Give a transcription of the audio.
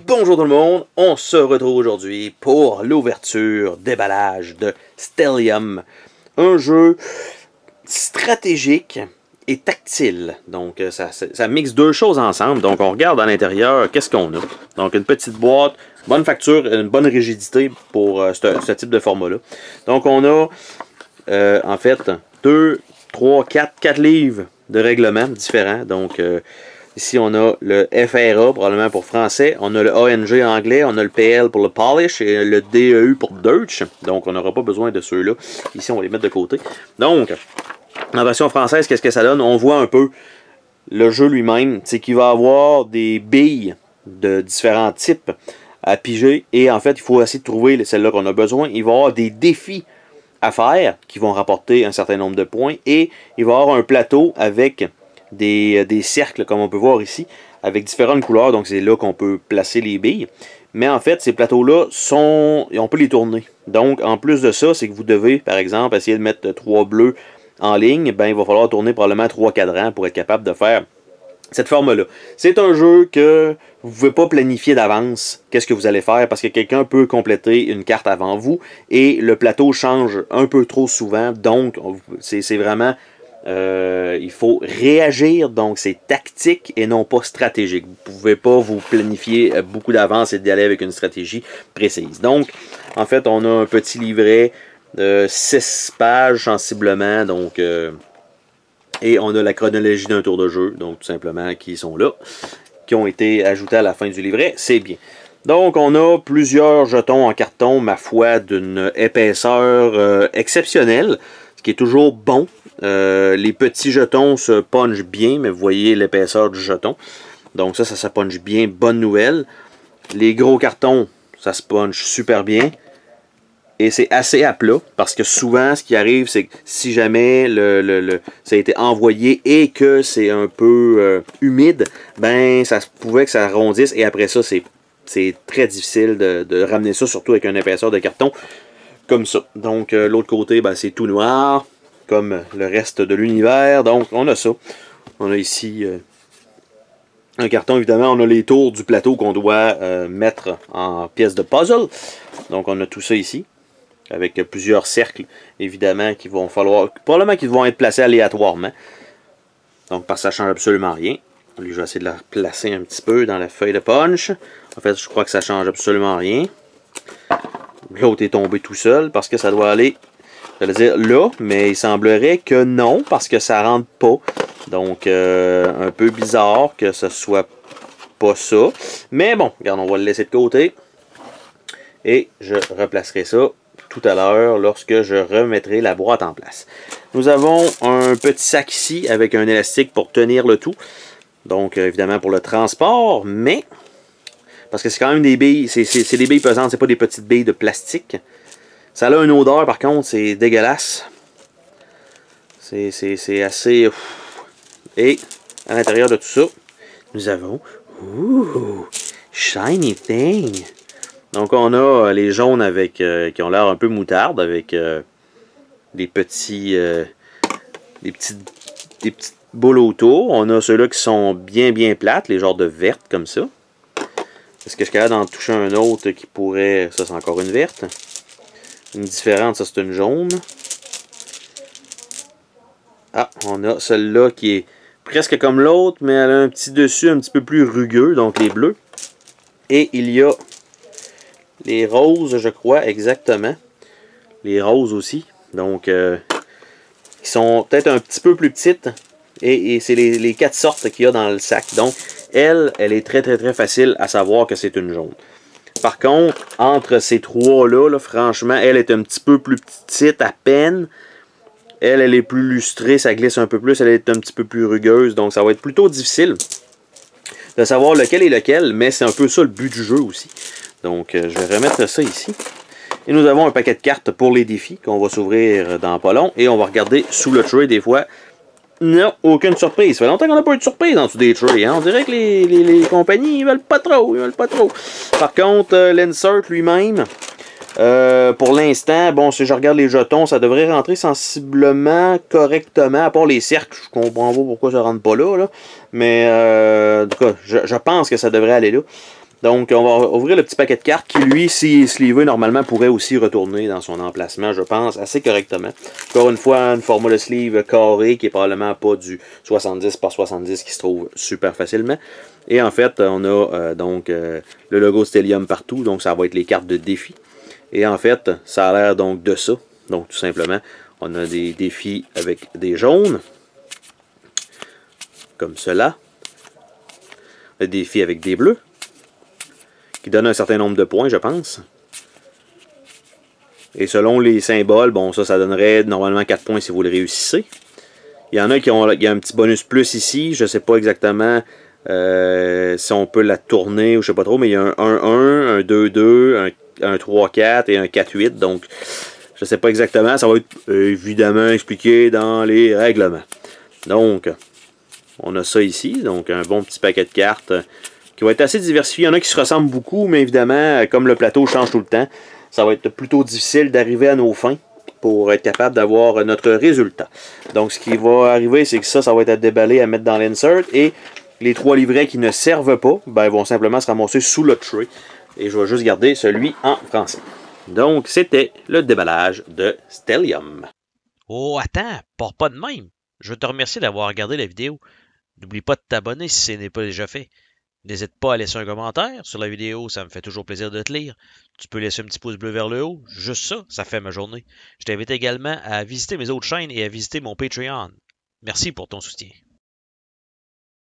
Bonjour tout le monde, on se retrouve aujourd'hui pour l'ouverture déballage de Stellium, un jeu stratégique et tactile. Donc ça mixe deux choses ensemble. Donc on regarde à l'intérieur, qu'est-ce qu'on a. Donc une petite boîte, bonne facture, une bonne rigidité pour ce type de format-là. Donc on a en fait 2, 3, 4 livres de règlements différents. Donc ici, on a le FRA, probablement pour français. On a le ANG anglais. On a le PL pour le Polish et le DEU pour Deutsch. Donc, on n'aura pas besoin de ceux-là. Ici, on va les mettre de côté. Donc, en version française, qu'est-ce que ça donne? On voit un peu le jeu lui-même. C'est qu'il va avoir des billes de différents types à piger. Et en fait, il faut essayer de trouver celle-là qu'on a besoin. Il va y avoir des défis à faire qui vont rapporter un certain nombre de points. Et il va y avoir un plateau avec des cercles, comme on peut voir ici, avec différentes couleurs. Donc c'est là qu'on peut placer les billes. Mais en fait, ces plateaux-là, on peut les tourner. Donc, en plus de ça, c'est que vous devez, par exemple, essayer de mettre 3 bleus en ligne. Ben, il va falloir tourner probablement 3 cadrans pour être capable de faire cette forme-là. C'est un jeu que vous ne pouvez pas planifier d'avance qu'est-ce que vous allez faire parce que quelqu'un peut compléter une carte avant vous et le plateau change un peu trop souvent. Donc, c'est vraiment... il faut réagir, donc c'est tactique et non pas stratégique. Vous ne pouvez pas vous planifier beaucoup d'avance et d'y aller avec une stratégie précise. Donc, en fait, on a un petit livret de 6 pages sensiblement, donc, et on a la chronologie d'un tour de jeu, donc tout simplement qui sont là, qui ont été ajoutés à la fin du livret, c'est bien. Donc, on a plusieurs jetons en carton, ma foi, d'une épaisseur exceptionnelle, ce qui est toujours bon. Les petits jetons se punchent bien, mais vous voyez l'épaisseur du jeton. Donc ça se punch bien, bonne nouvelle. Les gros cartons, ça se punch super bien. Et c'est assez à plat, parce que souvent, ce qui arrive, c'est que si jamais ça a été envoyé et que c'est un peu humide, ben ça se pouvait que ça arrondisse, et après ça, c'est très difficile de ramener ça, surtout avec une épaisseur de carton comme ça. Donc l'autre côté, ben, c'est tout noir, comme le reste de l'univers. Donc, on a ça. On a ici un carton, évidemment. On a les tours du plateau qu'on doit mettre en pièces de puzzle. Donc, on a tout ça ici, avec plusieurs cercles, évidemment, qui vont falloir... Probablement qu'ils vont être placés aléatoirement. Donc, parce que ça ne change absolument rien. Je vais essayer de la placer un petit peu dans la feuille de punch. En fait, je crois que ça ne change absolument rien. L'autre est tombé tout seul, parce que ça doit aller... J'allais dire là, mais il semblerait que non, parce que ça rentre pas. Donc, un peu bizarre que ce soit pas ça. Mais bon, regarde, on va le laisser de côté. Et je replacerai ça tout à l'heure lorsque je remettrai la boîte en place. Nous avons un petit sac ici avec un élastique pour tenir le tout. Donc, évidemment, pour le transport, mais... Parce que c'est quand même des billes, c'est des billes pesantes, c'est pas des petites billes de plastique. Ça a une odeur, par contre, c'est dégueulasse. C'est assez... Et, à l'intérieur de tout ça, nous avons... Ouh! Shiny thing! Donc, on a les jaunes avec qui ont l'air un peu moutarde, avec des petites boules autour. On a ceux-là qui sont bien plates, les genres de vertes, comme ça. Est-ce que je suis capable d'en toucher un autre qui pourrait... Ça, c'est encore une verte. Une différente, ça c'est une jaune. Ah, on a celle-là qui est presque comme l'autre, mais elle a un petit dessus un petit peu plus rugueux, donc les bleus. Et il y a les roses, je crois, exactement. Les roses aussi. Donc, qui sont peut-être un petit peu plus petites. Et c'est les 4 sortes qu'il y a dans le sac. Donc, elle est très facile à savoir que c'est une jaune. Par contre, entre ces trois-là, franchement, elle est un petit peu plus petite à peine. Elle est plus lustrée, ça glisse un peu plus. Elle est un petit peu plus rugueuse, donc ça va être plutôt difficile de savoir lequel est lequel. Mais c'est un peu ça le but du jeu aussi. Donc, je vais remettre ça ici. Et nous avons un paquet de cartes pour les défis qu'on va s'ouvrir dans pas long. Et on va regarder sous le tray des fois. Non, aucune surprise. Ça fait longtemps qu'on n'a pas eu de surprise dans dessous des trays. Hein? On dirait que les compagnies, ils veulent pas trop. Par contre, l'insert lui-même, pour l'instant, bon, si je regarde les jetons, ça devrait rentrer sensiblement correctement. À part les cercles, je comprends pas pourquoi ça rentre pas là. Mais, en tout cas, je pense que ça devrait aller là. Donc, on va ouvrir le petit paquet de cartes qui, lui, si sleevé, normalement, pourrait aussi retourner dans son emplacement, je pense, assez correctement. Encore une fois, un format de sleeve carré qui est probablement pas du 70 par 70 qui se trouve super facilement. Et en fait, on a le logo Stellium partout, donc ça va être les cartes de défi. Et en fait, ça a l'air donc de ça. Donc, tout simplement, on a des défis avec des jaunes, comme cela. Des défis avec des bleus, qui donne un certain nombre de points, je pense. Et selon les symboles, bon, ça donnerait normalement 4 points si vous le réussissez. Il y en a il y a un petit bonus plus ici, je ne sais pas exactement si on peut la tourner ou je sais pas trop, mais il y a un 1-1, un 2-2, un 3-4 et un 4-8, donc je ne sais pas exactement, ça va être évidemment expliqué dans les règlements. Donc, on a ça ici, donc un bon petit paquet de cartes qui va être assez diversifié. Il y en a qui se ressemblent beaucoup, mais évidemment, comme le plateau change tout le temps, ça va être plutôt difficile d'arriver à nos fins pour être capable d'avoir notre résultat. Donc, ce qui va arriver, c'est que ça va être à déballer, à mettre dans l'insert, et les 3 livrets qui ne servent pas, ben, vont simplement se ramasser sous le tray. Et je vais juste garder celui en français. Donc, c'était le déballage de Stellium. Oh, attends, pars pas de même. Je veux te remercier d'avoir regardé la vidéo. N'oublie pas de t'abonner si ce n'est pas déjà fait. N'hésite pas à laisser un commentaire sur la vidéo, ça me fait toujours plaisir de te lire. Tu peux laisser un petit pouce bleu vers le haut, juste ça, ça fait ma journée. Je t'invite également à visiter mes autres chaînes et à visiter mon Patreon. Merci pour ton soutien.